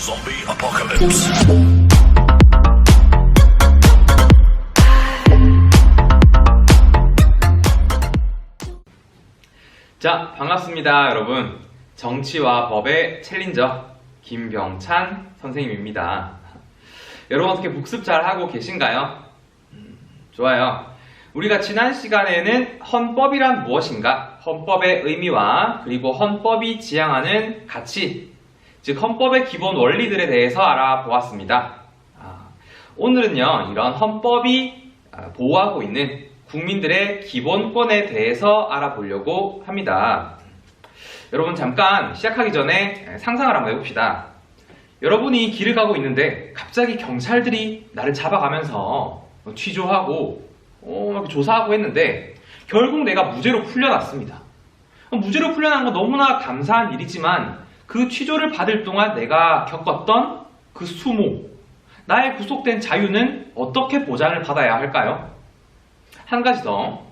Zombie Apocalypse. 자, 반갑습니다, 여러분. 정치와 법의 챌린저 김병찬 선생님입니다. 여러분 어떻게 복습 잘 하고 계신가요? 좋아요. 우리가 지난 시간에는 헌법이란 무엇인가, 헌법의 의미와 그리고 헌법이 지향하는 가치, 즉 헌법의 기본 원리들에 대해서 알아보았습니다. 오늘은요, 이런 헌법이 보호하고 있는 국민들의 기본권에 대해서 알아보려고 합니다. 여러분 잠깐 시작하기 전에 상상을 한번 해봅시다. 여러분이 길을 가고 있는데 갑자기 경찰들이 나를 잡아가면서 취조하고 막 조사하고 했는데 결국 내가 무죄로 풀려났습니다. 무죄로 풀려난 건 너무나 감사한 일이지만 그 취조를 받을 동안 내가 겪었던 그 수모, 나의 구속된 자유는 어떻게 보장을 받아야 할까요? 한 가지 더,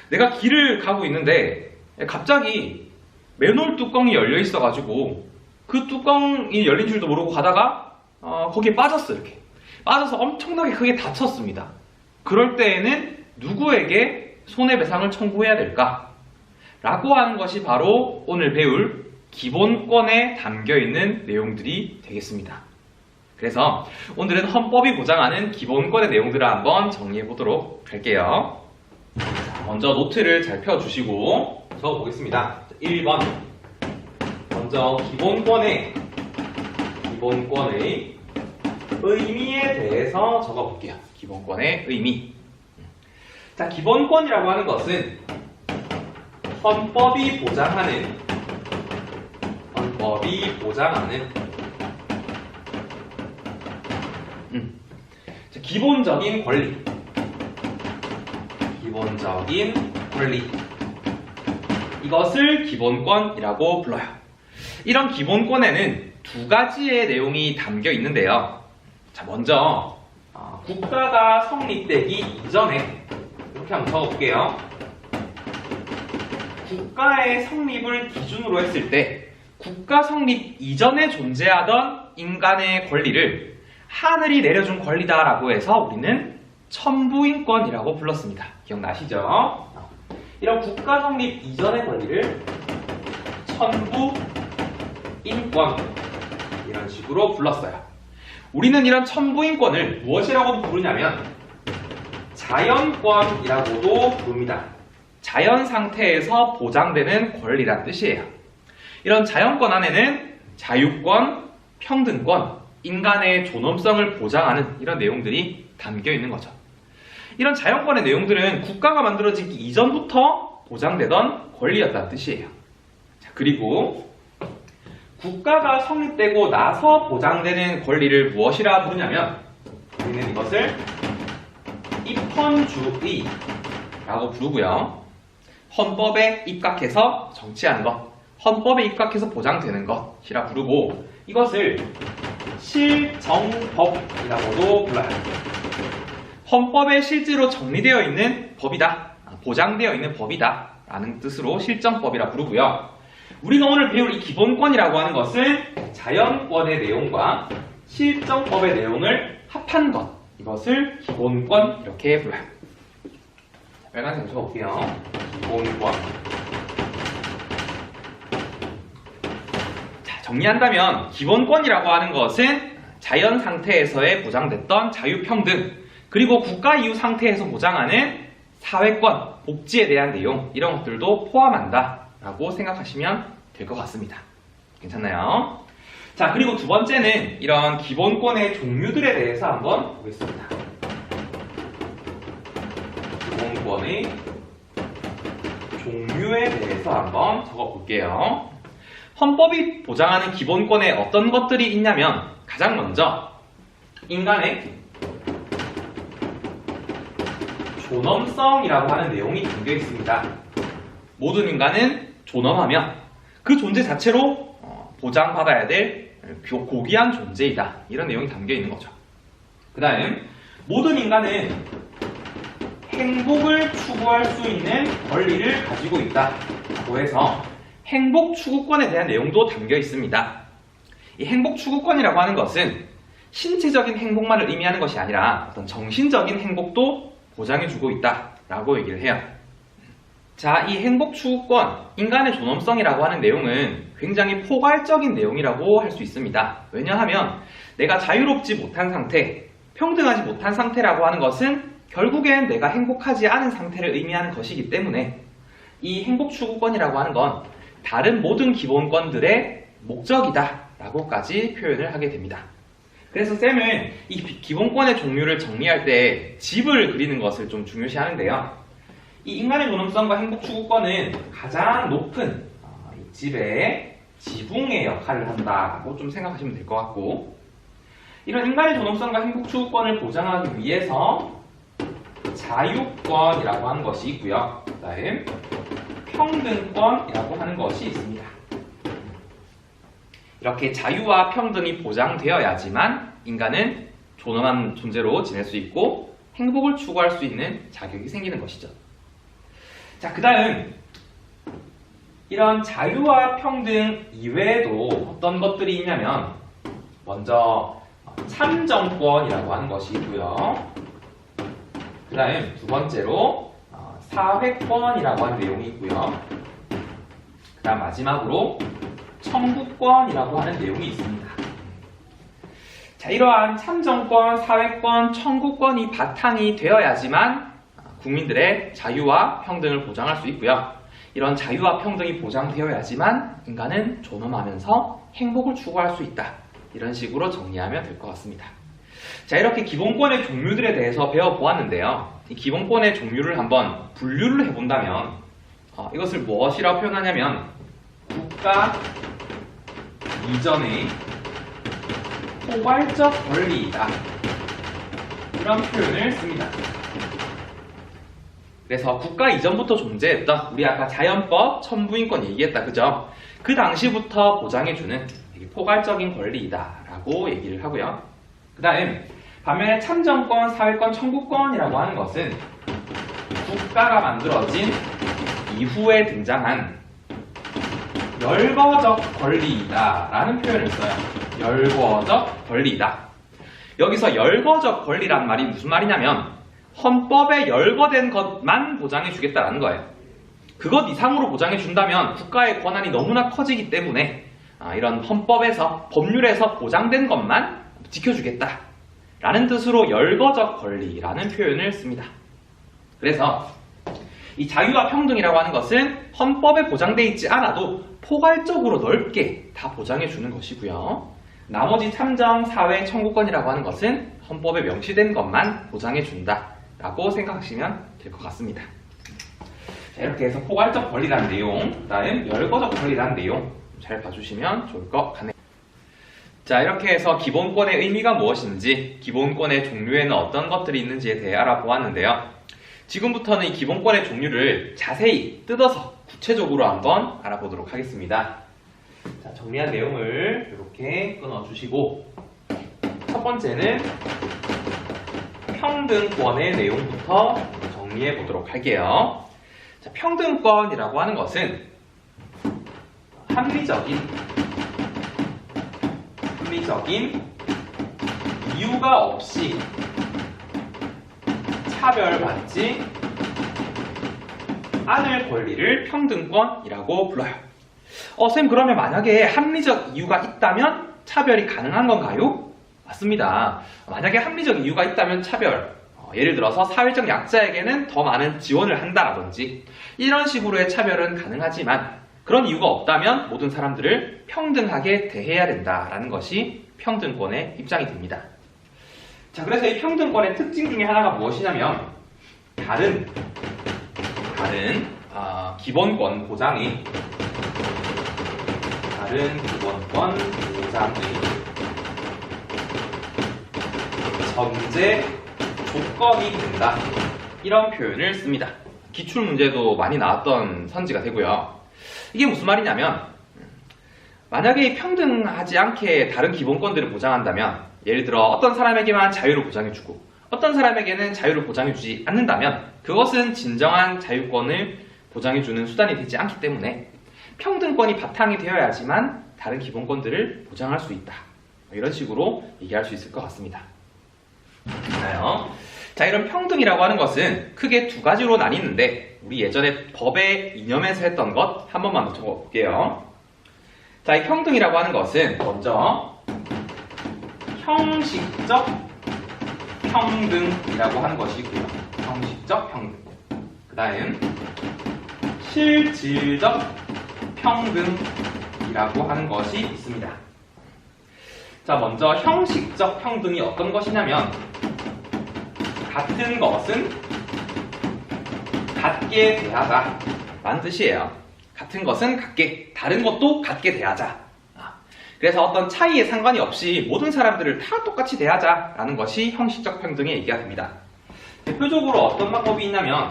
내가 길을 가고 있는데 갑자기 맨홀 뚜껑이 열려 있어가지고 그 뚜껑이 열린 줄도 모르고 가다가 거기에 빠졌어. 이렇게 빠져서 엄청나게 크게 다쳤습니다. 그럴 때에는 누구에게 손해배상을 청구해야 될까? 라고 하는 것이 바로 오늘 배울 기본권에 담겨있는 내용들이 되겠습니다. 그래서 오늘은 헌법이 보장하는 기본권의 내용들을 한번 정리해 보도록 할게요. 먼저 노트를 잘 펴주시고 적어보겠습니다. 1번, 먼저 기본권의 의미에 대해서 적어볼게요. 기본권의 의미. 자, 기본권이라고 하는 것은 헌법이 보장하는 기본적인 권리, 이것을 기본권이라고 불러요. 이런 기본권에는 두 가지의 내용이 담겨 있는데요. 자, 먼저 국가가 성립되기 이전에 이렇게 한번 적어볼게요. 국가의 성립을 기준으로 했을 때 국가 성립 이전에 존재하던 인간의 권리를 하늘이 내려준 권리다라고 해서 우리는 천부인권이라고 불렀습니다. 기억나시죠? 이런 국가 성립 이전의 권리를 천부인권, 이런 식으로 불렀어요. 우리는 이런 천부인권을 무엇이라고 부르냐면 자연권이라고도 부릅니다. 자연 상태에서 보장되는 권리란 뜻이에요. 이런 자연권 안에는 자유권, 평등권, 인간의 존엄성을 보장하는 이런 내용들이 담겨 있는 거죠. 이런 자연권의 내용들은 국가가 만들어지기 이전부터 보장되던 권리였다는 뜻이에요. 자, 그리고 국가가 성립되고 나서 보장되는 권리를 무엇이라 부르냐면 우리는 이것을 입헌주의라고 부르고요. 헌법에 입각해서 정치하는 것, 헌법에 입각해서 보장되는 것이라 부르고, 이것을 실정법이라고도 불러요. 헌법에 실제로 정리되어 있는 법이다, 보장되어 있는 법이다 라는 뜻으로 실정법이라 부르고요. 우리가 오늘 배울 이 기본권이라고 하는 것은 자연권의 내용과 실정법의 내용을 합한 것, 이것을 기본권 이렇게 불러요. 빨간색 적어볼게요. 기본권. 자, 정리한다면 기본권이라고 하는 것은 자연 상태에서의 보장됐던 자유평등, 그리고 국가 이후 상태에서 보장하는 사회권, 복지에 대한 내용, 이런 것들도 포함한다 라고 생각하시면 될 것 같습니다. 괜찮나요? 자, 그리고 두 번째는 이런 기본권의 종류들에 대해서 한번 보겠습니다. 기본권의 종류에 대해서 한번 적어볼게요. 헌법이 보장하는 기본권에 어떤 것들이 있냐면 가장 먼저 인간의 존엄성이라고 하는 내용이 담겨 있습니다. 모든 인간은 존엄하며 그 존재 자체로 보장받아야 될 고귀한 존재이다, 이런 내용이 담겨 있는 거죠. 그 다음, 모든 인간은 행복을 추구할 수 있는 권리를 가지고 있다고 해서 행복 추구권에 대한 내용도 담겨 있습니다. 이 행복 추구권이라고 하는 것은 신체적인 행복만을 의미하는 것이 아니라 어떤 정신적인 행복도 보장해주고 있다라고 얘기를 해요. 자, 이 행복 추구권, 인간의 존엄성이라고 하는 내용은 굉장히 포괄적인 내용이라고 할 수 있습니다. 왜냐하면 내가 자유롭지 못한 상태, 평등하지 못한 상태라고 하는 것은 결국엔 내가 행복하지 않은 상태를 의미하는 것이기 때문에 이 행복 추구권이라고 하는 건 다른 모든 기본권들의 목적이다 라고까지 표현을 하게 됩니다. 그래서 쌤은 이 기본권의 종류를 정리할 때 집을 그리는 것을 좀 중요시 하는데요. 이 인간의 존엄성과 행복 추구권은 가장 높은 이 집의 지붕의 역할을 한다고 좀 생각하시면 될 것 같고, 이런 인간의 존엄성과 행복 추구권을 보장하기 위해서 자유권이라고 하는 것이 있고요. 그 다음 평등권이라고 하는 것이 있습니다. 이렇게 자유와 평등이 보장되어야지만 인간은 존엄한 존재로 지낼 수 있고 행복을 추구할 수 있는 자격이 생기는 것이죠. 자, 그 다음 이런 자유와 평등 이외에도 어떤 것들이 있냐면 먼저 참정권이라고 하는 것이 있고요. 그 다음 두 번째로 사회권이라고 하는 내용이 있고요. 그 다음 마지막으로 청구권이라고 하는 내용이 있습니다. 자, 이러한 참정권, 사회권, 청구권이 바탕이 되어야지만 국민들의 자유와 평등을 보장할 수 있고요. 이런 자유와 평등이 보장되어야지만 인간은 존엄하면서 행복을 추구할 수 있다. 이런 식으로 정리하면 될 것 같습니다. 자, 이렇게 기본권의 종류들에 대해서 배워보았는데요. 이 기본권의 종류를 한번 분류를 해본다면 이것을 무엇이라고 표현하냐면 국가 이전의 포괄적 권리이다. 이런 표현을 씁니다. 그래서 국가 이전부터 존재했던 우리 아까 자연법, 천부인권 얘기했다. 그죠? 그 당시부터 보장해주는 포괄적인 권리이다 라고 얘기를 하고요. 그 다음 반면에 참정권, 사회권, 청구권이라고 하는 것은 국가가 만들어진 이후에 등장한 열거적 권리이다 라는 표현을 써요. 열거적 권리이다. 여기서 열거적 권리란 말이 무슨 말이냐면 헌법에 열거된 것만 보장해 주겠다라는 거예요. 그것 이상으로 보장해 준다면 국가의 권한이 너무나 커지기 때문에 이런 헌법에서, 법률에서 보장된 것만 지켜주겠다 라는 뜻으로 열거적 권리라는 표현을 씁니다. 그래서 이 자유와 평등이라고 하는 것은 헌법에 보장되어 있지 않아도 포괄적으로 넓게 다 보장해 주는 것이고요. 나머지 참정, 사회, 청구권이라고 하는 것은 헌법에 명시된 것만 보장해 준다 라고 생각하시면 될 것 같습니다. 자, 이렇게 해서 포괄적 권리라는 내용, 그 다음 열거적 권리라는 내용 잘 봐주시면 좋을 것 같네요. 자, 이렇게 해서 기본권의 의미가 무엇인지, 기본권의 종류에는 어떤 것들이 있는지에 대해 알아보았는데요. 지금부터는 이 기본권의 종류를 자세히 뜯어서 구체적으로 한번 알아보도록 하겠습니다. 자, 정리한 내용을 이렇게 끊어주시고, 첫 번째는 평등권의 내용부터 정리해 보도록 할게요. 자, 평등권이라고 하는 것은 합리적인 이유가 없이 차별받지 않을 권리를 평등권이라고 불러요. 쌤, 그러면 만약에 합리적 이유가 있다면 차별이 가능한 건가요? 맞습니다. 만약에 합리적 이유가 있다면 차별, 예를 들어서 사회적 약자에게는 더 많은 지원을 한다라든지 이런 식으로의 차별은 가능하지만 그런 이유가 없다면 모든 사람들을 평등하게 대해야 된다라는 것이 평등권의 입장이 됩니다. 자, 그래서 이 평등권의 특징 중에 하나가 무엇이냐면 다른 기본권 보장의 전제 조건이 된다. 이런 표현을 씁니다. 기출문제도 많이 나왔던 선지가 되고요. 이게 무슨 말이냐면 만약에 평등하지 않게 다른 기본권들을 보장한다면, 예를 들어 어떤 사람에게만 자유를 보장해주고 어떤 사람에게는 자유를 보장해주지 않는다면 그것은 진정한 자유권을 보장해주는 수단이 되지 않기 때문에 평등권이 바탕이 되어야지만 다른 기본권들을 보장할 수 있다. 이런 식으로 얘기할 수 있을 것 같습니다. 자, 이런 평등이라고 하는 것은 크게 두 가지로 나뉘는데 우리 예전에 법의 이념에서 했던 것 한 번만 더 적어볼게요. 자, 이 평등이라고 하는 것은 먼저 형식적 평등이라고 하는 것이 있고요. 형식적 평등. 그 다음 실질적 평등이라고 하는 것이 있습니다. 자, 먼저 형식적 평등이 어떤 것이냐면 같은 것은 같게 대하자 라는 뜻이에요. 같은 것은 같게, 다른 것도 같게 대하자. 그래서 어떤 차이에 상관이 없이 모든 사람들을 다 똑같이 대하자 라는 것이 형식적 평등의 얘기가 됩니다. 대표적으로 어떤 방법이 있냐면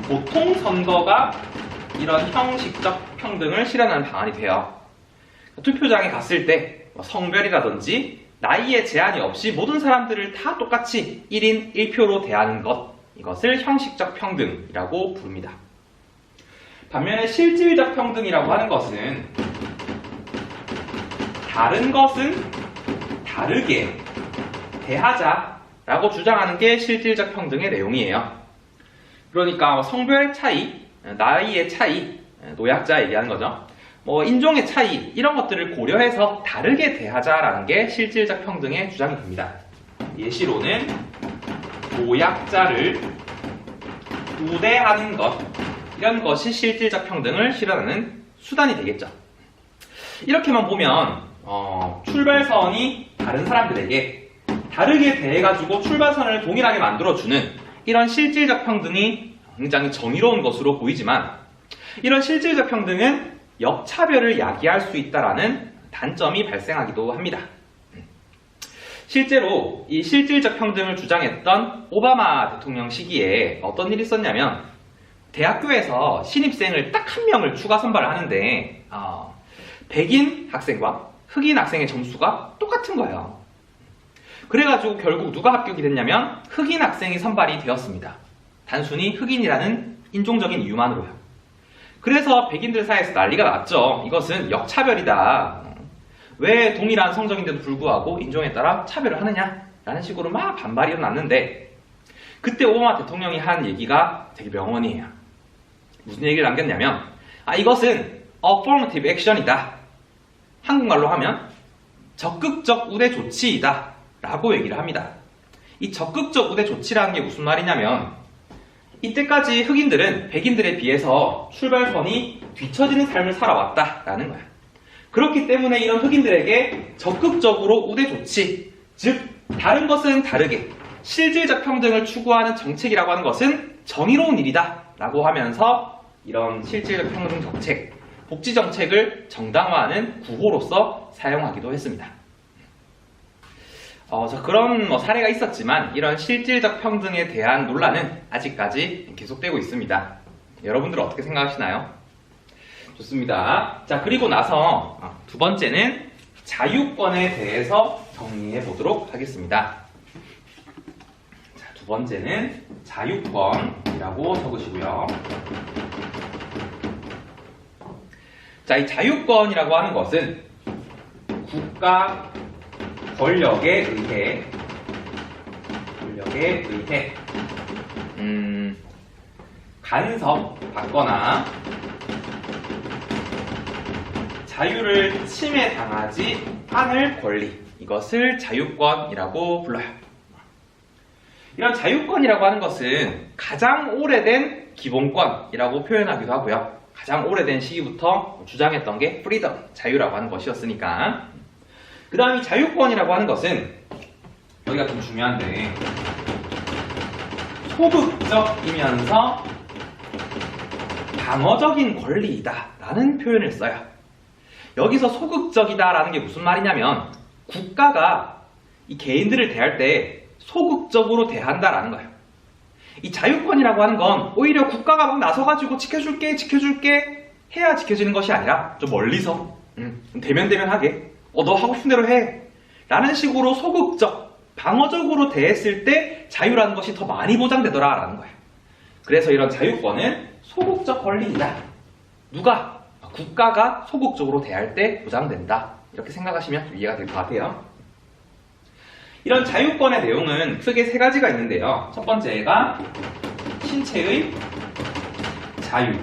보통 선거가 이런 형식적 평등을 실현하는 방안이 돼요. 투표장에 갔을 때 성별이라든지 나이에 제한이 없이 모든 사람들을 다 똑같이 1인 1표로 대하는 것, 이것을 형식적 평등이라고 부릅니다. 반면에 실질적 평등이라고 하는 것은 다른 것은 다르게 대하자라고 주장하는 게 실질적 평등의 내용이에요. 그러니까 성별의 차이, 나이의 차이, 노약자 얘기하는 거죠. 인종의 차이, 이런 것들을 고려해서 다르게 대하자라는 게 실질적 평등의 주장이 됩니다. 예시로는 노약자를 우대하는 것, 이런 것이 실질적 평등을 실현하는 수단이 되겠죠. 이렇게만 보면 출발선이 다른 사람들에게 다르게 대해가지고 출발선을 동일하게 만들어주는 이런 실질적 평등이 굉장히 정의로운 것으로 보이지만 이런 실질적 평등은 역차별을 야기할 수 있다는 단점이 발생하기도 합니다. 실제로 이 실질적 평등을 주장했던 오바마 대통령 시기에 어떤 일이 있었냐면 대학교에서 신입생을 딱 한 명을 추가 선발을 하는데 백인 학생과 흑인 학생의 점수가 똑같은 거예요. 그래가지고 결국 누가 합격이 됐냐면 흑인 학생이 선발이 되었습니다. 단순히 흑인이라는 인종적인 이유만으로요. 그래서 백인들 사이에서 난리가 났죠. 이것은 역차별이다. 왜 동일한 성적인데도 불구하고 인종에 따라 차별을 하느냐? 라는 식으로 막 반발이 일어났는데 그때 오바마 대통령이 한 얘기가 되게 명언이에요. 무슨 얘기를 남겼냐면 이것은 affirmative action이다. 한국말로 하면 적극적 우대 조치이다 라고 얘기를 합니다. 이 적극적 우대 조치라는 게 무슨 말이냐면 이때까지 흑인들은 백인들에 비해서 출발선이 뒤처지는 삶을 살아왔다라는 거야. 그렇기 때문에 이런 흑인들에게 적극적으로 우대 조치, 즉 다른 것은 다르게 실질적 평등을 추구하는 정책이라고 하는 것은 정의로운 일이다 라고 하면서 이런 실질적 평등 정책, 복지 정책을 정당화하는 구호로서 사용하기도 했습니다. 그런 사례가 있었지만 이런 실질적 평등에 대한 논란은 아직까지 계속되고 있습니다. 여러분들은 어떻게 생각하시나요? 좋습니다. 자, 그리고 나서 두 번째는 자유권에 대해서 정리해 보도록 하겠습니다. 자, 두 번째는 자유권이라고 적으시고요. 자, 이 자유권이라고 하는 것은 국가 권력에 의해 간섭받거나 자유를 침해당하지 않을 권리, 이것을 자유권이라고 불러요. 이런 자유권이라고 하는 것은 가장 오래된 기본권이라고 표현하기도 하고요. 가장 오래된 시기부터 주장했던 게 프리덤, 자유라고 하는 것이었으니까. 그 다음 이 자유권이라고 하는 것은 여기가 좀 중요한데 소극적이면서 방어적인 권리이다 라는 표현을 써요. 여기서 소극적이다 라는 게 무슨 말이냐면 국가가 이 개인들을 대할 때 소극적으로 대한다라는 거예요. 이 자유권이라고 하는 건 오히려 국가가 막 나서가지고 지켜줄게 해야 지켜지는 것이 아니라 좀 멀리서 대면대면하게 너 하고 싶은 대로 해 라는 식으로 소극적, 방어적으로 대했을 때 자유라는 것이 더 많이 보장되더라 라는 거예요. 그래서 이런 자유권은 소극적 권리이다. 누가? 국가가 소극적으로 대할 때 보장된다. 이렇게 생각하시면 이해가 될 것 같아요. 이런 자유권의 내용은 크게 세 가지가 있는데요. 첫 번째가 신체의 자유.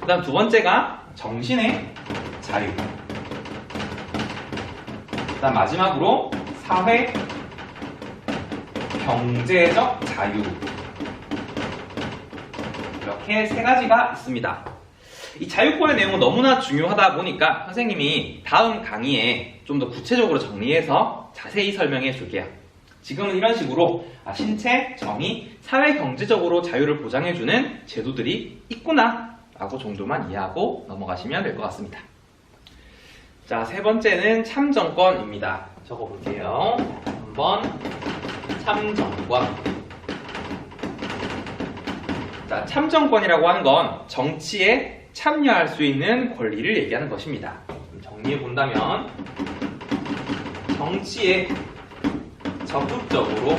그 다음 두 번째가 정신의 자유. 그 다음 마지막으로 사회, 경제적 자유. 이렇게 세 가지가 있습니다. 이 자유권의 내용은 너무나 중요하다 보니까 선생님이 다음 강의에 좀 더 구체적으로 정리해서 자세히 설명해 줄게요. 지금은 이런 식으로 신체, 정의, 사회, 경제적으로 자유를 보장해주는 제도들이 있구나 라고 정도만 이해하고 넘어가시면 될 것 같습니다. 자, 세 번째는 참정권입니다. 적어볼게요. 한번 참정권. 자, 참정권이라고 하는 건 정치에 참여할 수 있는 권리를 얘기하는 것입니다. 정리해 본다면 정치에 적극적으로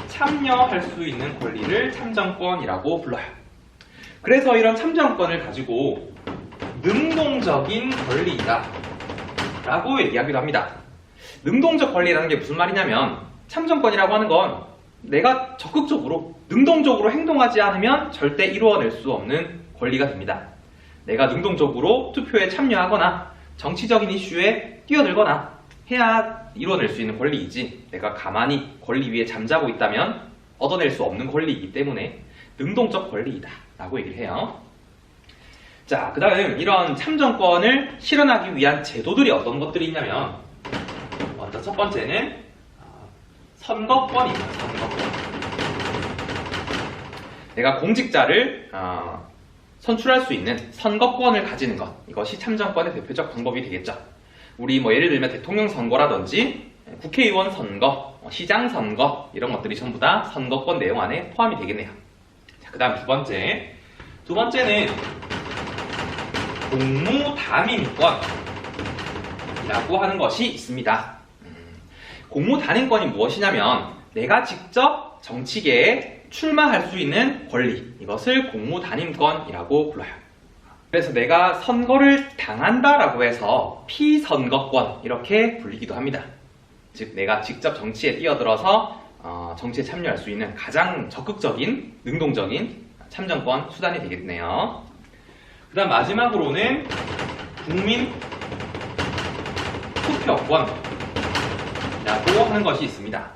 참여할 수 있는 권리를 참정권이라고 불러요. 그래서 이런 참정권을 가지고 능동적인 권리이다 라고 얘기하기도 합니다. 능동적 권리라는 게 무슨 말이냐면 참정권이라고 하는 건 내가 적극적으로 능동적으로 행동하지 않으면 절대 이루어낼 수 없는 권리가 됩니다. 내가 능동적으로 투표에 참여하거나 정치적인 이슈에 뛰어들거나 해야 이루어낼 수 있는 권리이지, 내가 가만히 권리 위에 잠자고 있다면 얻어낼 수 없는 권리이기 때문에 능동적 권리이다 라고 얘기를 해요. 자, 그 다음 이런 참정권을 실현하기 위한 제도들이 어떤 것들이 있냐면, 먼저 첫 번째는 선거권입니다. 선거권. 내가 공직자를 선출할 수 있는 선거권을 가지는 것, 이것이 참정권의 대표적 방법이 되겠죠. 우리 예를 들면 대통령 선거라든지 국회의원 선거, 시장 선거 이런 것들이 전부 다 선거권 내용 안에 포함이 되겠네요. 자, 그 다음 두 번째는 공무단임권이라고 하는 것이 있습니다. 공무단임권이 무엇이냐면 내가 직접 정치계에 출마할 수 있는 권리, 이것을 공무단임권이라고 불러요. 그래서 내가 선거를 당한다라고 해서 피선거권 이렇게 불리기도 합니다. 즉 내가 직접 정치에 뛰어들어서 정치에 참여할 수 있는 가장 적극적인, 능동적인 참정권 수단이 되겠네요. 그 다음 마지막으로는 국민 투표권이라고 하는 것이 있습니다.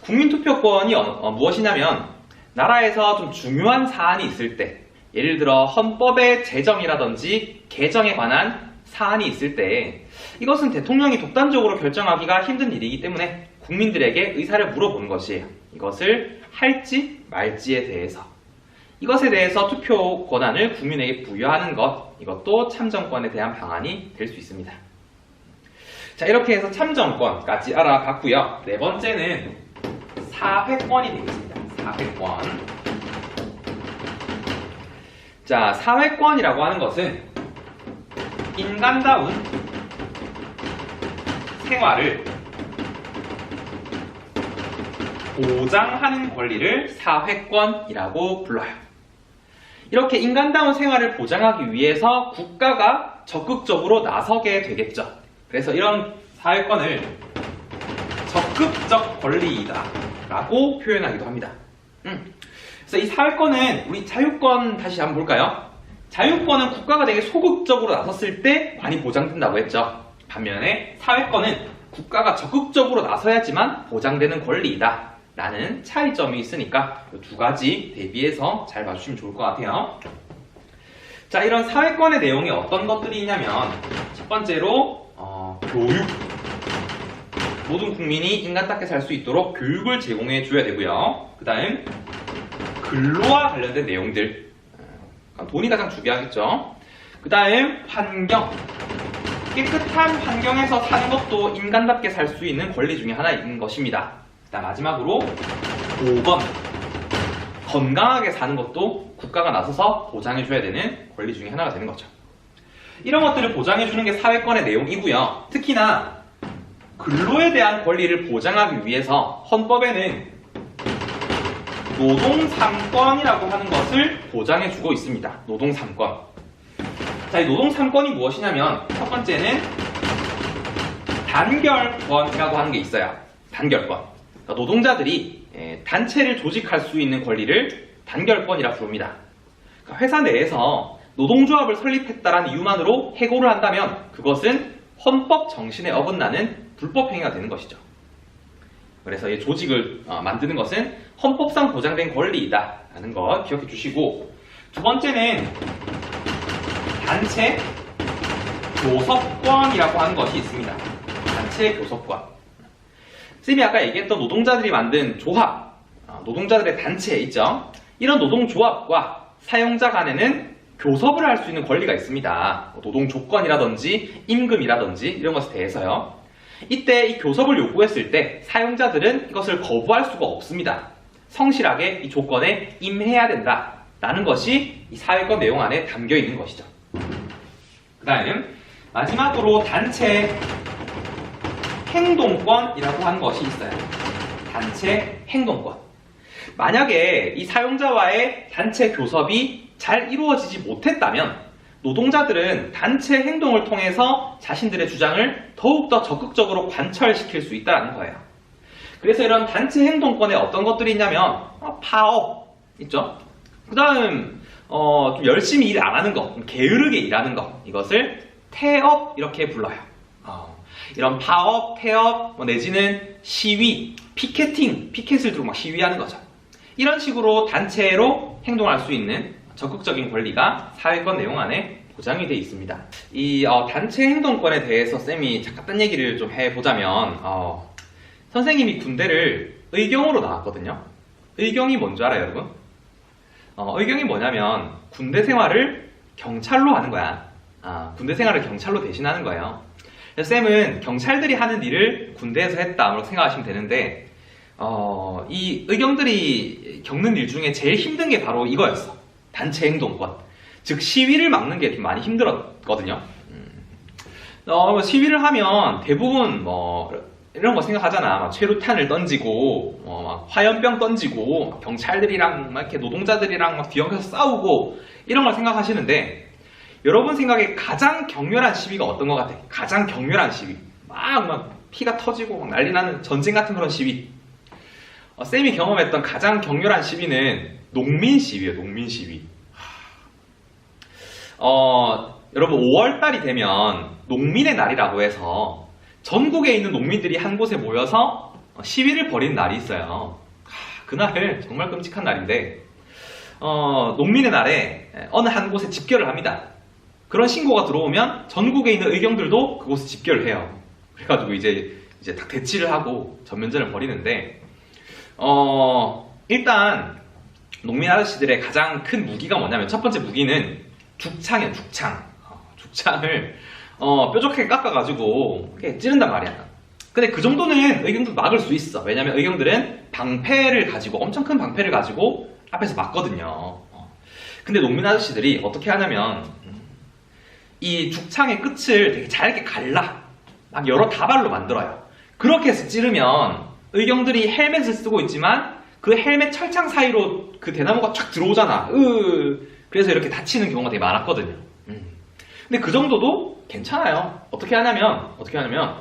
국민 투표권이 무엇이냐면 나라에서 좀 중요한 사안이 있을 때, 예를 들어 헌법의 제정이라든지 개정에 관한 사안이 있을 때 이것은 대통령이 독단적으로 결정하기가 힘든 일이기 때문에 국민들에게 의사를 물어보는 것이에요. 이것을 할지 말지에 대해서, 이것에 대해서 투표 권한을 국민에게 부여하는 것, 이것도 참정권에 대한 방안이 될 수 있습니다. 자, 이렇게 해서 참정권까지 알아봤고요. 네 번째는 사회권이 되겠습니다. 사회권. 자, 사회권이라고 하는 것은 인간다운 생활을 보장하는 권리를 사회권이라고 불러요. 이렇게 인간다운 생활을 보장하기 위해서 국가가 적극적으로 나서게 되겠죠. 그래서 이런 사회권을 적극적 권리이다 라고 표현하기도 합니다. 그래서 이 사회권은 우리 자유권 다시 한번 볼까요? 자유권은 국가가 되게 소극적으로 나섰을 때 많이 보장된다고 했죠. 반면에 사회권은 국가가 적극적으로 나서야지만 보장되는 권리이다 라는 차이점이 있으니까 이 두 가지 대비해서 잘 봐주시면 좋을 것 같아요. 자, 이런 사회권의 내용이 어떤 것들이 있냐면 첫 번째로 교육. 모든 국민이 인간답게 살 수 있도록 교육을 제공해 줘야 되고요. 그 다음 근로와 관련된 내용들, 돈이 가장 중요하겠죠. 그 다음 환경, 깨끗한 환경에서 사는 것도 인간답게 살 수 있는 권리 중에 하나인 것입니다. 그 다음 마지막으로 보건, 건강하게 사는 것도 국가가 나서서 보장해 줘야 되는 권리 중에 하나가 되는 거죠. 이런 것들을 보장해 주는 게 사회권의 내용이고요. 특히나 근로에 대한 권리를 보장하기 위해서 헌법에는 노동 3권이라고 하는 것을 보장해주고 있습니다. 노동 3권. 자, 이 노동 3권이 무엇이냐면 첫 번째는 단결권이라고 하는 게 있어요. 단결권. 그러니까 노동자들이 단체를 조직할 수 있는 권리를 단결권이라 부릅니다. 그러니까 회사 내에서 노동조합을 설립했다라는 이유만으로 해고를 한다면 그것은 헌법 정신에 어긋나는 불법 행위가 되는 것이죠. 그래서 이 조직을 만드는 것은 헌법상 보장된 권리이다라는 거 기억해 주시고, 두 번째는 단체 교섭권이라고 하는 것이 있습니다. 단체 교섭권. 쌤이 아까 얘기했던 노동자들이 만든 조합, 노동자들의 단체 있죠? 이런 노동조합과 사용자 간에는 교섭을 할 수 있는 권리가 있습니다. 노동 조건이라든지 임금이라든지 이런 것에 대해서요. 이때 이 교섭을 요구했을 때 사용자들은 이것을 거부할 수가 없습니다. 성실하게 이 조건에 임해야 된다라는 것이 이 사회권 내용 안에 담겨 있는 것이죠. 그 다음 마지막으로 단체 행동권이라고 하는 것이 있어요. 단체 행동권. 만약에 이 사용자와의 단체 교섭이 잘 이루어지지 못했다면 노동자들은 단체 행동을 통해서 자신들의 주장을 더욱더 적극적으로 관철시킬 수 있다는 거예요. 그래서 이런 단체 행동권에 어떤 것들이 있냐면 파업 있죠? 그 다음 좀 열심히 일 안 하는 거, 게으르게 일하는 거, 이것을 태업 이렇게 불러요. 이런 파업, 태업 내지는 시위, 피켓팅, 피켓을 들고 막 시위하는 거죠. 이런 식으로 단체로 행동할 수 있는 적극적인 권리가 사회권 내용 안에 보장이 되어 있습니다. 이 단체 행동권에 대해서 쌤이 잠깐 얘기를 좀 해보자면 선생님이 군대를 의경으로 나왔거든요. 의경이 뭔지 알아요, 여러분? 의경이 뭐냐면 군대 생활을 경찰로 하는 거야. 군대 생활을 경찰로 대신하는 거예요. 쌤은 경찰들이 하는 일을 군대에서 했다고 생각하시면 되는데 이 의경들이 겪는 일 중에 제일 힘든 게 바로 이거였어. 단체 행동권. 즉 시위를 막는 게 좀 많이 힘들었거든요. 시위를 하면 대부분 이런 거 생각하잖아. 막 최루탄을 던지고 막 화염병 던지고 경찰들이랑 막 이렇게 노동자들이랑 막 뒤엉켜서 싸우고 이런 걸 생각하시는데, 여러분 생각에 가장 격렬한 시위가 어떤 것 같아? 가장 격렬한 시위. 막 피가 터지고 막 난리 나는 전쟁 같은 그런 시위. 쌤이 경험했던 가장 격렬한 시위는 농민 시위예요. 농민 시위. 여러분 5월달이 되면 농민의 날이라고 해서 전국에 있는 농민들이 한 곳에 모여서 시위를 벌이는 날이 있어요. 그날은 정말 끔찍한 날인데 농민의 날에 어느 한 곳에 집결을 합니다. 그런 신고가 들어오면 전국에 있는 의경들도 그곳에 집결을 해요. 그래가지고 이제 딱 대치를 하고 전면전을 벌이는데 일단 농민 아저씨들의 가장 큰 무기가 뭐냐면 첫 번째 무기는 죽창이에요. 죽창을 뾰족하게 깎아가지고 이렇게 찌른단 말이야. 근데 그 정도는 의경도 막을 수 있어. 왜냐면 의경들은 방패를 가지고, 엄청 큰 방패를 가지고 앞에서 막거든요. 근데 농민 아저씨들이 어떻게 하냐면 이 죽창의 끝을 되게 잘게 갈라 막 여러 다발로 만들어요. 그렇게 해서 찌르면 의경들이 헬멧을 쓰고 있지만 그 헬멧 철창 사이로 그 대나무가 쫙 들어오잖아. 그래서 이렇게 다치는 경우가 되게 많았거든요. 근데 그 정도도 괜찮아요. 어떻게 하냐면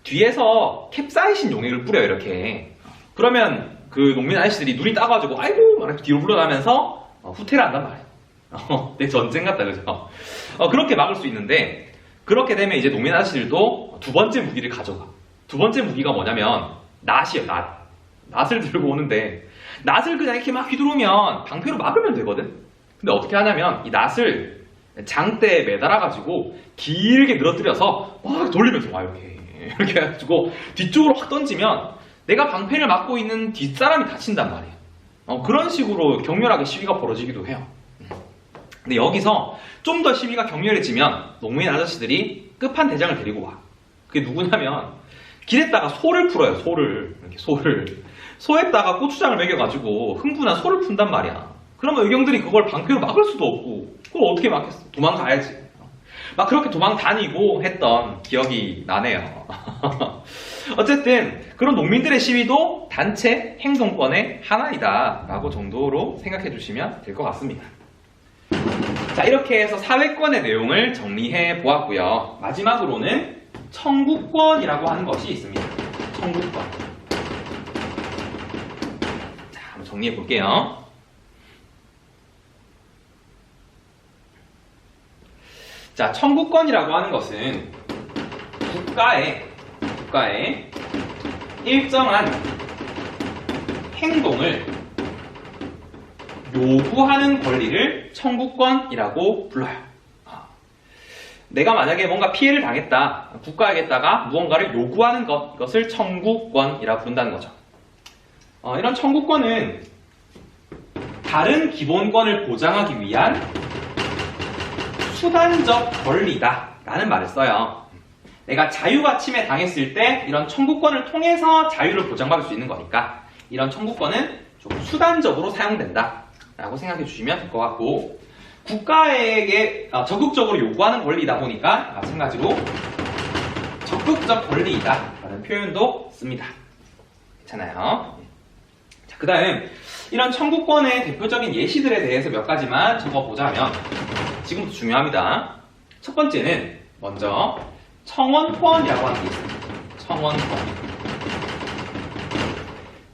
뒤에서 캡사이신 용액을 뿌려요. 이렇게. 그러면 그 농민 아저씨들이 눈이 따가지고 아이고 막 뒤로 물러나면서 후퇴를 한단 말이에요. 내 전쟁 같다, 그죠? 그렇게 막을 수 있는데, 그렇게 되면 이제 농민 아저씨들도 두 번째 무기를 가져가. 두 번째 무기가 뭐냐면 낫이에요. 낫을 들고 오는데, 낫을 그냥 이렇게 막 휘두르면 방패로 막으면 되거든. 근데 어떻게 하냐면 이 낫을 장대에 매달아가지고 길게 늘어뜨려서 막 돌리면서 와, 이렇게 해가지고 뒤쪽으로 확 던지면 내가 방패를 막고 있는 뒷사람이 다친단 말이에요. 그런 식으로 격렬하게 시위가 벌어지기도 해요. 근데 여기서 좀 더 시위가 격렬해지면 농민 아저씨들이 끝판대장을 데리고 와. 그게 누구냐면 길에다가 소를 풀어요. 소에다가 고추장을 먹여가지고 흥분한 소를 푼단 말이야. 그러면 의경들이 그걸 방패로 막을 수도 없고 그걸 어떻게 막겠어? 도망가야지. 막 그렇게 도망 다니고 했던 기억이 나네요. 어쨌든 그런 농민들의 시위도 단체 행동권의 하나이다 라고 정도로 생각해 주시면 될 것 같습니다. 자, 이렇게 해서 사회권의 내용을 정리해 보았고요. 마지막으로는 청구권이라고 하는 것이 있습니다. 청구권. 자, 한번 정리해 볼게요. 자, 청구권이라고 하는 것은 국가에 일정한 행동을 요구하는 권리를 청구권이라고 불러요. 내가 만약에 뭔가 피해를 당했다, 국가에게다가 무언가를 요구하는 것, 이것을 청구권이라고 부른다는 거죠. 이런 청구권은 다른 기본권을 보장하기 위한 수단적 권리다 라는 말을 써요. 내가 자유가 침해당했을 때 이런 청구권을 통해서 자유를 보장받을 수 있는 거니까 이런 청구권은 좀 수단적으로 사용된다 라고 생각해 주시면 될 것 같고, 국가에게 적극적으로 요구하는 권리이다 보니까 마찬가지로 적극적 권리이다 라는 표현도 씁니다. 괜찮아요? 자, 그 다음 이런 청구권의 대표적인 예시들에 대해서 몇 가지만 적어보자면, 지금부터 중요합니다. 첫 번째는 먼저 청원권이라고 하는 게 있습니다. 청원권.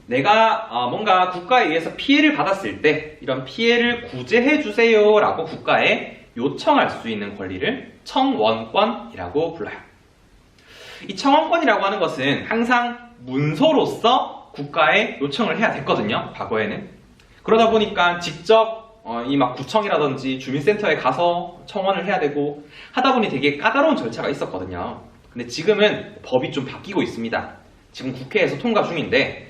내가 뭔가 국가에 의해서 피해를 받았을 때 이런 피해를 구제해 주세요 라고 국가에 요청할 수 있는 권리를 청원권이라고 불러요. 이 청원권이라고 하는 것은 항상 문서로서 국가에 요청을 해야 됐거든요. 과거에는. 그러다 보니까 직접 이 막 구청이라든지 주민센터에 가서 청원을 해야 되고 하다 보니 되게 까다로운 절차가 있었거든요. 근데 지금은 법이 좀 바뀌고 있습니다. 지금 국회에서 통과 중인데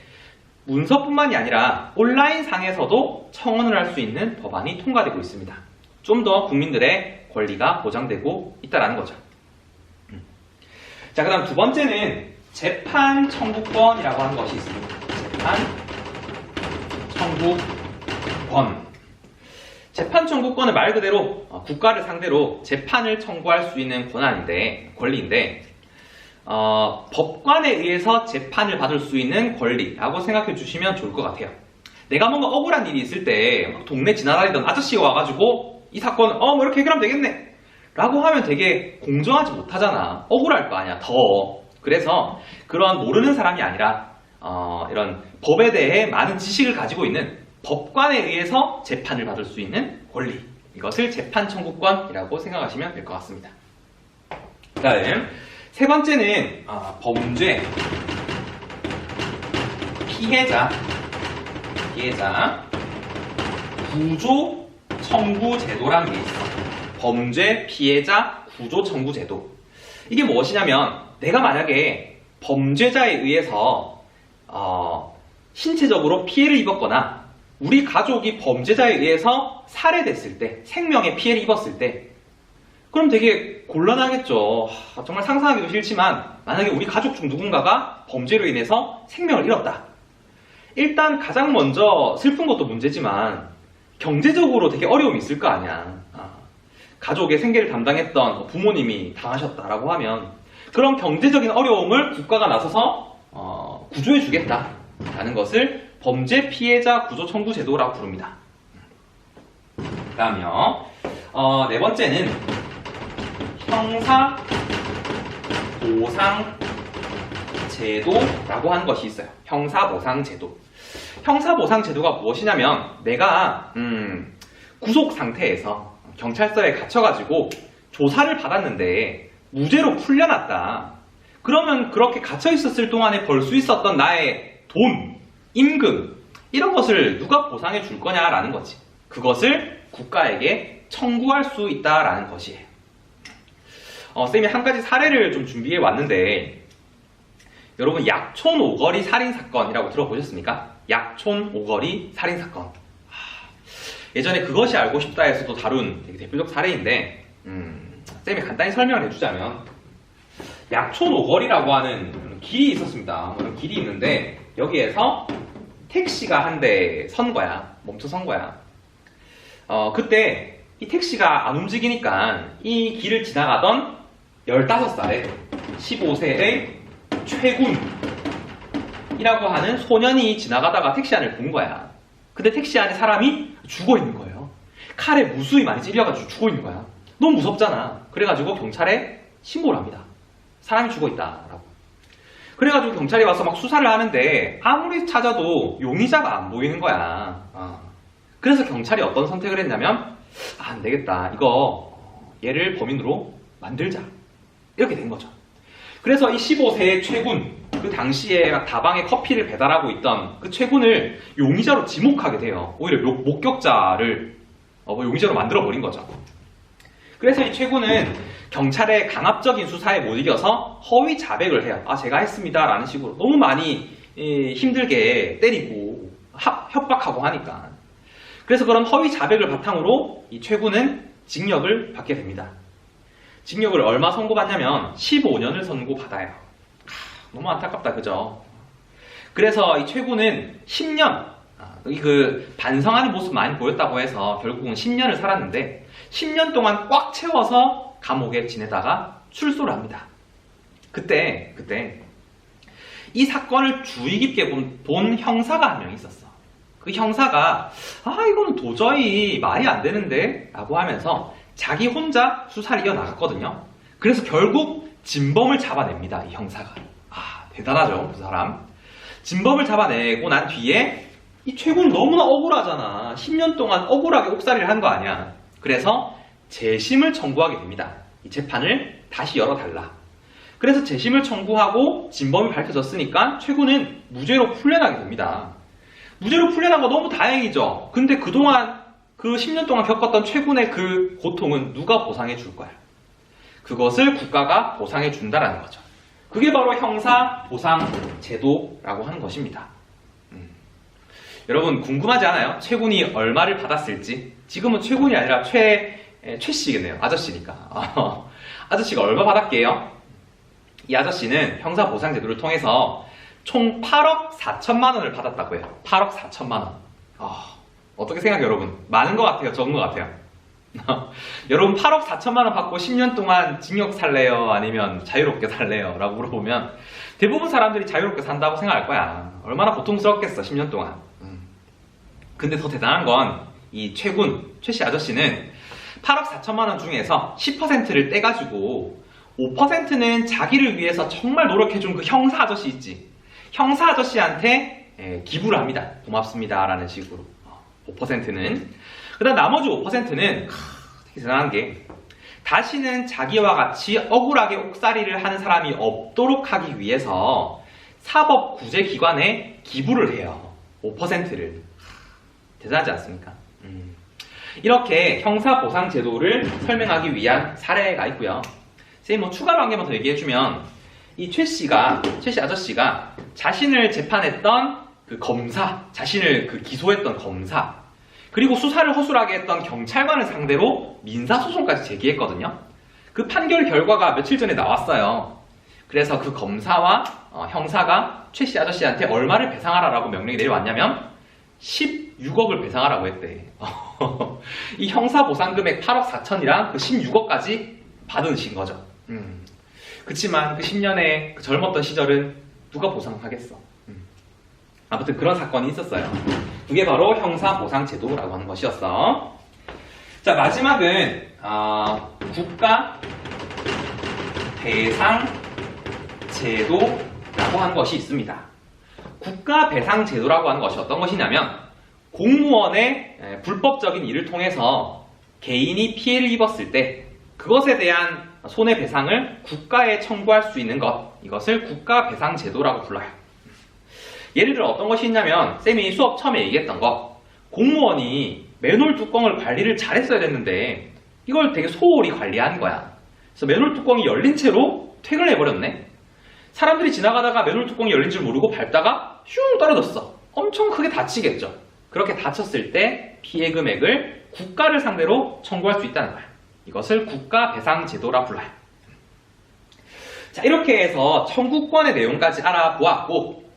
문서뿐만이 아니라 온라인 상에서도 청원을 할 수 있는 법안이 통과되고 있습니다. 좀 더 국민들의 권리가 보장되고 있다는 거죠. 자, 그 다음 두 번째는 재판 청구권이라고 하는 것이 있습니다. 재판 청구권. 재판 청구권은 말 그대로 국가를 상대로 재판을 청구할 수 있는 권리인데 법관에 의해서 재판을 받을 수 있는 권리라고 생각해 주시면 좋을 것 같아요. 내가 뭔가 억울한 일이 있을 때 동네 지나다니던 아저씨가 와가지고 이 사건 뭐 이렇게 해결하면 되겠네 라고 하면 되게 공정하지 못하잖아. 억울할 거 아니야, 더. 그래서 그런 모르는 사람이 아니라 이런 법에 대해 많은 지식을 가지고 있는 법관에 의해서 재판을 받을 수 있는 권리, 이것을 재판 청구권이라고 생각하시면 될 것 같습니다. 그 다음 세 번째는 범죄 피해자 구조 청구 제도라는 게 있어요. 범죄 피해자 구조 청구 제도. 이게 무엇이냐면 내가 만약에 범죄자에 의해서 신체적으로 피해를 입었거나 우리 가족이 범죄자에 의해서 살해됐을 때, 생명에 피해를 입었을 때, 그럼 되게 곤란하겠죠. 정말 상상하기도 싫지만 만약에 우리 가족 중 누군가가 범죄로 인해서 생명을 잃었다. 일단 가장 먼저 슬픈 것도 문제지만 경제적으로 되게 어려움이 있을 거 아니야. 가족의 생계를 담당했던 부모님이 당하셨다라고 하면 그런 경제적인 어려움을 국가가 나서서 구조해 주겠다라는 것을 범죄 피해자 구조 청구 제도라고 부릅니다. 그 다음요. 네 번째는 형사 보상 제도라고 하는 것이 있어요. 형사 보상 제도. 형사 보상 제도가 무엇이냐면 내가 구속 상태에서 경찰서에 갇혀가지고 조사를 받았는데 무죄로 풀려났다. 그러면 그렇게 갇혀 있었을 동안에 벌 수 있었던 나의 돈, 임금 이런 것을 누가 보상해 줄 거냐라는 거지. 그것을 국가에게 청구할 수 있다라는 것이에요. 쌤이 한 가지 사례를 좀 준비해 왔는데 여러분 약촌 오거리 살인사건이라고 들어보셨습니까? 약촌 오거리 살인사건. 예전에 그것이 알고 싶다에서도 다룬 되게 대표적 사례인데 쌤이 간단히 설명을 해주자면 약촌 오거리라고 하는 길이 있었습니다. 그런 길이 있는데 여기에서 택시가 한 대 선 거야. 멈춰선 거야. 그때 이 택시가 안 움직이니까 이 길을 지나가던 15살의 15세의 최군이라고 하는 소년이 지나가다가 택시 안을 본 거야. 근데 택시 안에 사람이 죽어 있는 거예요. 칼에 무수히 많이 찔려가지고 죽어 있는 거야. 너무 무섭잖아. 그래가지고 경찰에 신고를 합니다. 사람이 죽어 있다라고. 그래가지고 경찰이 와서 막 수사를 하는데 아무리 찾아도 용의자가 안 보이는 거야. 그래서 경찰이 어떤 선택을 했냐면 안 되겠다. 이거 얘를 범인으로 만들자. 이렇게 된 거죠. 그래서 이 15세의 최군, 그 당시에 다방에 커피를 배달하고 있던 그 최군을 용의자로 지목하게 돼요. 오히려 목격자를 용의자로 만들어버린 거죠. 그래서 이 최군은 경찰의 강압적인 수사에 못 이겨서 허위 자백을 해요. 제가 했습니다 라는 식으로 너무 많이 힘들게 때리고 협박하고 하니까. 그래서 그런 허위 자백을 바탕으로 이 최군은 징역을 받게 됩니다. 징역을 얼마 선고받냐면 15년을 선고받아요. 너무 안타깝다, 그죠? 그래서 이 최군은 10년, 그 반성하는 모습 많이 보였다고 해서 결국은 10년을 살았는데 10년 동안 꽉 채워서 감옥에 지내다가 출소를 합니다. 그때 이 사건을 주의 깊게 본 형사가 한 명 있었어. 그 형사가 이거는 도저히 말이 안 되는데 라고 하면서 자기 혼자 수사를 이어나갔거든요. 그래서 결국 진범을 잡아냅니다. 이 형사가. 대단하죠, 그 사람. 진범을 잡아내고 난 뒤에 이 최군은 너무나 억울하잖아. 10년 동안 억울하게 옥살이를 한 거 아니야. 그래서 재심을 청구하게 됩니다. 이 재판을 다시 열어달라. 그래서 재심을 청구하고 진범이 밝혀졌으니까 최군은 무죄로 풀려나게 됩니다. 무죄로 풀려난 거 너무 다행이죠. 근데 그동안 그 10년 동안 겪었던 최군의 그 고통은 누가 보상해 줄 거야? 그것을 국가가 보상해 준다라는 거죠. 그게 바로 형사보상제도라고 하는 것입니다. 여러분 궁금하지 않아요? 최군이 얼마를 받았을지? 지금은 최군이 아니라 최씨겠네요. 아저씨니까. 아저씨가 얼마 받았게요? 이 아저씨는 형사보상제도를 통해서 총 8억 4천만 원을 받았다고 해요. 8억 4천만 원. 어떻게 생각해요, 여러분? 많은 것 같아요? 적은 것 같아요? 여러분 8억 4천만 원 받고 10년 동안 징역 살래요? 아니면 자유롭게 살래요? 라고 물어보면 대부분 사람들이 자유롭게 산다고 생각할 거야. 얼마나 고통스럽겠어, 10년 동안. 근데 더 대단한 건 이 최씨 아저씨는 8억 4천만 원 중에서 10%를 떼가지고 5%는 자기를 위해서 정말 노력해준 그 형사 아저씨 있지. 형사 아저씨한테 기부를 합니다. 고맙습니다 라는 식으로. 5%는. 그 다음 나머지 5%는 되게 대단한 게 다시는 자기와 같이 억울하게 옥살이를 하는 사람이 없도록 하기 위해서 사법구제기관에 기부를 해요. 5%를. 대단하지 않습니까? 이렇게 형사보상제도를 설명하기 위한 사례가 있고요. 선생님 추가로 한 개만 더 얘기해주면 이 최씨 아저씨가 자신을 재판했던 그 검사, 자신을 그 기소했던 검사, 그리고 수사를 허술하게 했던 경찰관을 상대로 민사소송까지 제기했거든요. 그 판결 결과가 며칠 전에 나왔어요. 그래서 그 검사와 형사가 최씨 아저씨한테 얼마를 배상하라라고 명령이 내려왔냐면 16억을 배상하라고 했대. 이 형사보상금액 8억 4천이랑 그 16억까지 받으신 거죠. 그치만 그 10년의 그 젊었던 시절은 누가 보상하겠어. 아무튼 그런 사건이 있었어요. 그게 바로 형사보상제도라고 하는 것이었어. 자, 마지막은 국가배상제도라고 하는 것이 있습니다. 국가배상제도라고 하는 것이 어떤 것이냐면 공무원의 불법적인 일을 통해서 개인이 피해를 입었을 때 그것에 대한 손해배상을 국가에 청구할 수 있는 것, 이것을 국가배상제도라고 불러요. 예를 들어 어떤 것이 있냐면 쌤이 수업 처음에 얘기했던 거, 공무원이 맨홀 뚜껑을 관리를 잘했어야 됐는데 이걸 되게 소홀히 관리한 거야. 그래서 맨홀 뚜껑이 열린 채로 퇴근을 해버렸네. 사람들이 지나가다가 맨홀 뚜껑이 열린 줄 모르고 밟다가 슝 떨어졌어. 엄청 크게 다치겠죠. 그렇게 다쳤을 때 피해 금액을 국가를 상대로 청구할 수 있다는 거야. 이것을 국가배상제도라 불러요. 자, 이렇게 해서 청구권의 내용까지 알아보았고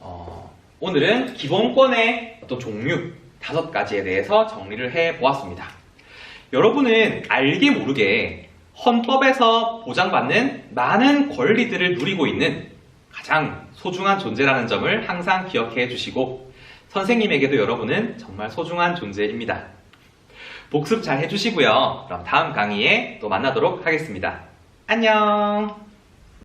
오늘은 기본권의 어떤 종류 5가지에 대해서 정리를 해보았습니다. 여러분은 알게 모르게 헌법에서 보장받는 많은 권리들을 누리고 있는 가장 소중한 존재라는 점을 항상 기억해 주시고 선생님에게도 여러분은 정말 소중한 존재입니다. 복습 잘 해주시고요. 그럼 다음 강의에 또 만나도록 하겠습니다. 안녕!